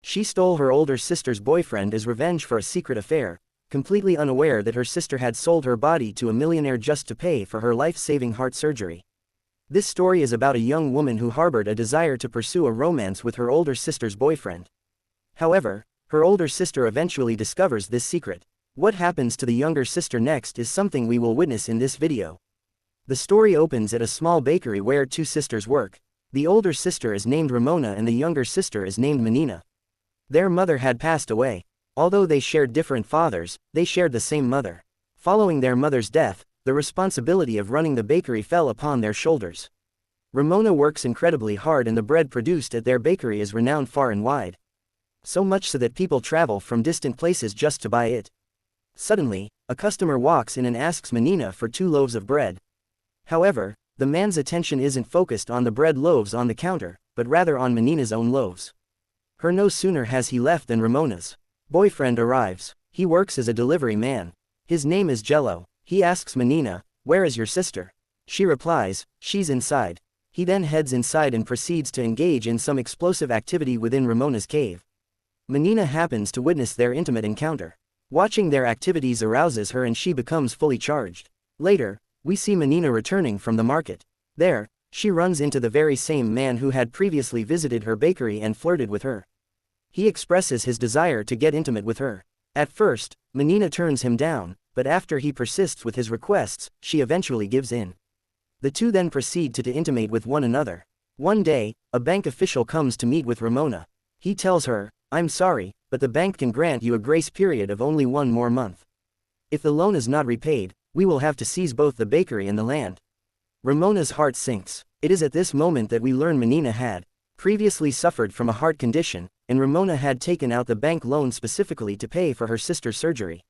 She stole her older sister's boyfriend as revenge for a secret affair, completely unaware that her sister had sold her body to a millionaire just to pay for her life-saving heart surgery. This story is about a young woman who harbored a desire to pursue a romance with her older sister's boyfriend. However, her older sister eventually discovers this secret. What happens to the younger sister next is something we will witness in this video. The story opens at a small bakery where two sisters work. The older sister is named Ramona and the younger sister is named Monina. Their mother had passed away. Although they shared different fathers, they shared the same mother. Following their mother's death, the responsibility of running the bakery fell upon their shoulders. Ramona works incredibly hard and the bread produced at their bakery is renowned far and wide. So much so that people travel from distant places just to buy it. Suddenly, a customer walks in and asks Monina for 2 loaves of bread. However, the man's attention isn't focused on the bread loaves on the counter, but rather on Monina's own loaves. No sooner has he left than Ramona's boyfriend arrives. He works as a delivery man. His name is Jello. He asks Monina, "Where is your sister?" She replies, "She's inside." He then heads inside and proceeds to engage in some explosive activity within Ramona's cave. Monina happens to witness their intimate encounter. Watching their activities arouses her and she becomes fully charged. Later, we see Monina returning from the market. There, she runs into the very same man who had previously visited her bakery and flirted with her. He expresses his desire to get intimate with her. At first, Monina turns him down, but after he persists with his requests, she eventually gives in. The two then proceed to intimate with one another. One day, a bank official comes to meet with Ramona. He tells her, "I'm sorry, but the bank can grant you a grace period of only 1 more month. If the loan is not repaid, we will have to seize both the bakery and the land." Ramona's heart sinks. It is at this moment that we learn Monina had previously suffered from a heart condition, and Ramona had taken out the bank loan specifically to pay for her sister's surgery.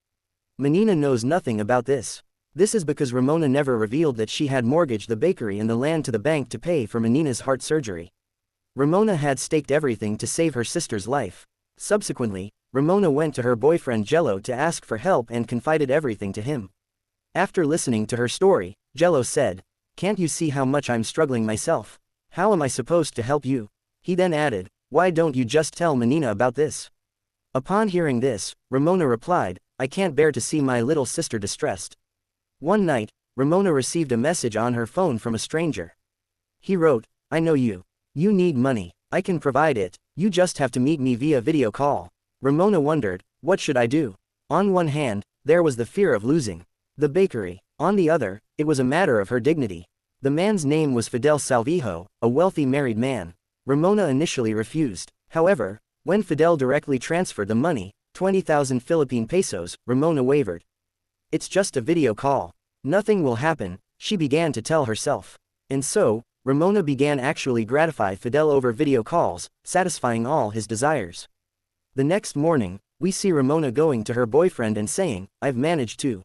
Monina knows nothing about this. This is because Ramona never revealed that she had mortgaged the bakery and the land to the bank to pay for Monina's heart surgery. Ramona had staked everything to save her sister's life. Subsequently, Ramona went to her boyfriend Jello to ask for help and confided everything to him. After listening to her story, Jello said, "Can't you see how much I'm struggling myself? How am I supposed to help you?" He then added, "Why don't you just tell Monina about this?" Upon hearing this, Ramona replied, "I can't bear to see my little sister distressed." One night, Ramona received a message on her phone from a stranger. He wrote, "I know you. You need money. I can provide it. You just have to meet me via video call." Ramona wondered, what should I do? On one hand, there was the fear of losing the bakery. On the other, it was a matter of her dignity. The man's name was Fidel Salvijo, a wealthy married man. Ramona initially refused. However, when Fidel directly transferred the money, 20,000 Philippine pesos, Ramona wavered. "It's just a video call. Nothing will happen," she began to tell herself. And so, Ramona began actually gratify Fidel over video calls, satisfying all his desires. The next morning, we see Ramona going to her boyfriend and saying, "I've managed to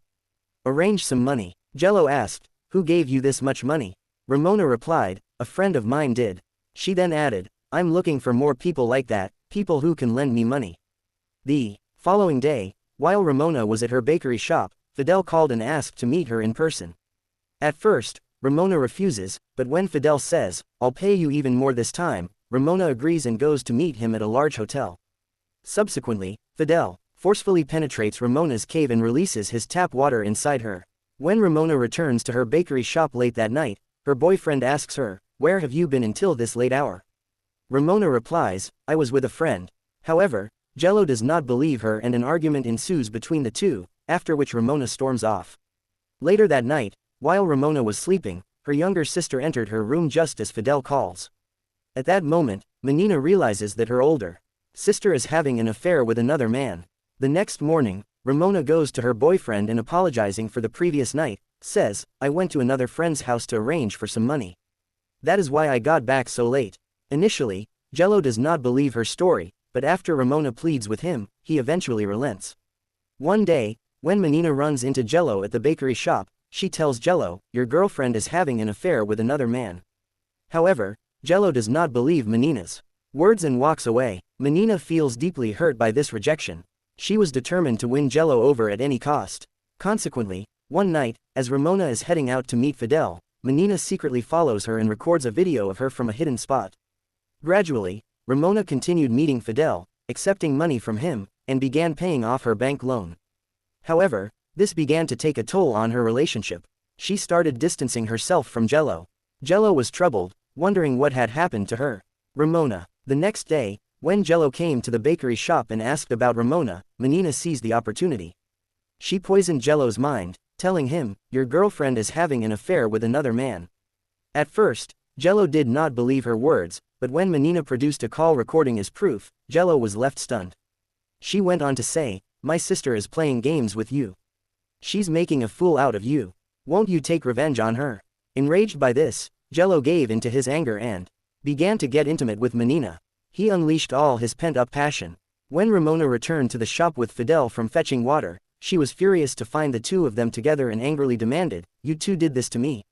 arrange some money." Jello asked, "Who gave you this much money?" Ramona replied, "A friend of mine did." She then added, "I'm looking for more people like that, people who can lend me money." The following day, while Ramona was at her bakery shop, Fidel called and asked to meet her in person. At first, Ramona refuses, but when Fidel says, "I'll pay you even more this time," Ramona agrees and goes to meet him at a large hotel. Subsequently, Fidel forcefully penetrates Ramona's cave and releases his tap water inside her. When Ramona returns to her bakery shop late that night, her boyfriend asks her, "Where have you been until this late hour?" Ramona replies, "I was with a friend." However, Jello does not believe her and an argument ensues between the two, after which Ramona storms off. Later that night, while Ramona was sleeping, her younger sister entered her room just as Fidel calls. At that moment, Monina realizes that her older sister is having an affair with another man. The next morning, Ramona goes to her boyfriend and apologizing for the previous night, says, "I went to another friend's house to arrange for some money. That is why I got back so late." Initially, Jello does not believe her story, but after Ramona pleads with him, he eventually relents. One day, when Monina runs into Jello at the bakery shop, she tells Jello, "Your girlfriend is having an affair with another man." However, Jello does not believe Monina's words and walks away. Monina feels deeply hurt by this rejection. She was determined to win Jello over at any cost. Consequently, one night, as Ramona is heading out to meet Fidel, Monina secretly follows her and records a video of her from a hidden spot. Gradually, Ramona continued meeting Fidel, accepting money from him, and began paying off her bank loan. However, this began to take a toll on her relationship. She started distancing herself from Jello. Jello was troubled, wondering what had happened to her. Ramona. The next day, when Jello came to the bakery shop and asked about Ramona, Monina seized the opportunity. She poisoned Jello's mind, telling him, "Your girlfriend is having an affair with another man." At first, Jello did not believe her words, but when Monina produced a call recording as proof, Jello was left stunned. She went on to say, "My sister is playing games with you. She's making a fool out of you. Won't you take revenge on her?" Enraged by this, Jello gave in to his anger and began to get intimate with Monina. He unleashed all his pent-up passion. When Ramona returned to the shop with Fidel from fetching water, she was furious to find the two of them together and angrily demanded, "You two did this to me."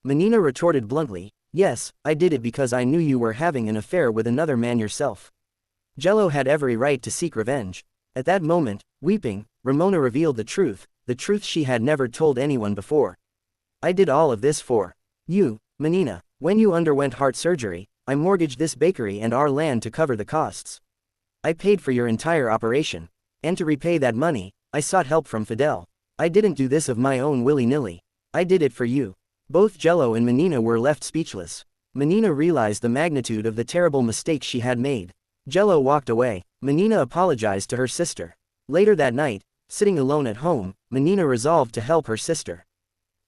Monina retorted bluntly, "Yes, I did it because I knew you were having an affair with another man yourself." Jello had every right to seek revenge. At that moment, weeping, Ramona revealed the truth she had never told anyone before. "I did all of this for you, Monina. When you underwent heart surgery, I mortgaged this bakery and our land to cover the costs. I paid for your entire operation. And to repay that money, I sought help from Fidel. I didn't do this of my own willy-nilly. I did it for you." Both Jello and Monina were left speechless. Monina realized the magnitude of the terrible mistake she had made. Jello walked away. Monina apologized to her sister. Later that night, sitting alone at home, Monina resolved to help her sister.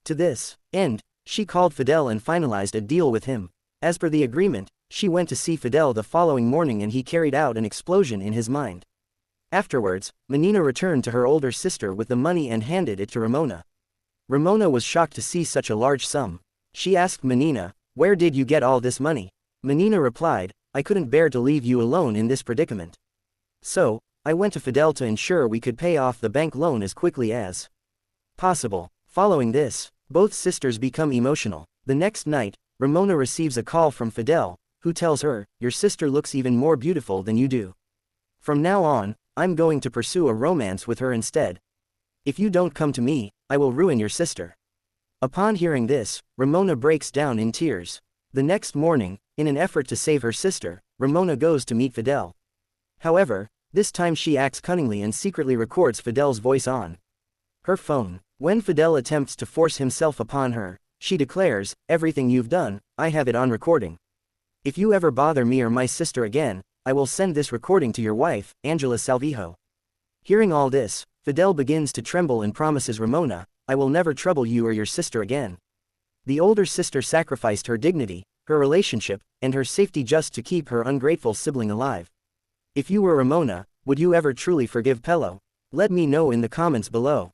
To this end, she called Fidel and finalized a deal with him. As per the agreement, she went to see Fidel the following morning and he carried out an explosion in his mind. Afterwards, Monina returned to her older sister with the money and handed it to Ramona. Ramona was shocked to see such a large sum. She asked Monina, "Where did you get all this money?" Monina replied, "I couldn't bear to leave you alone in this predicament. So, I went to Fidel to ensure we could pay off the bank loan as quickly as possible." Following this, both sisters become emotional. The next night, Ramona receives a call from Fidel, who tells her, "Your sister looks even more beautiful than you do. From now on, I'm going to pursue a romance with her instead. If you don't come to me, I will ruin your sister." Upon hearing this, Ramona breaks down in tears. The next morning, in an effort to save her sister, Ramona goes to meet Fidel. However, this time she acts cunningly and secretly records Fidel's voice on her phone. When Fidel attempts to force himself upon her, she declares, "Everything you've done, I have it on recording. If you ever bother me or my sister again, I will send this recording to your wife, Angela Salvijo." Hearing all this, Fidel begins to tremble and promises Ramona, "I will never trouble you or your sister again." The older sister sacrificed her dignity, her relationship, and her safety just to keep her ungrateful sibling alive. If you were Ramona, would you ever truly forgive Pello? Let me know in the comments below.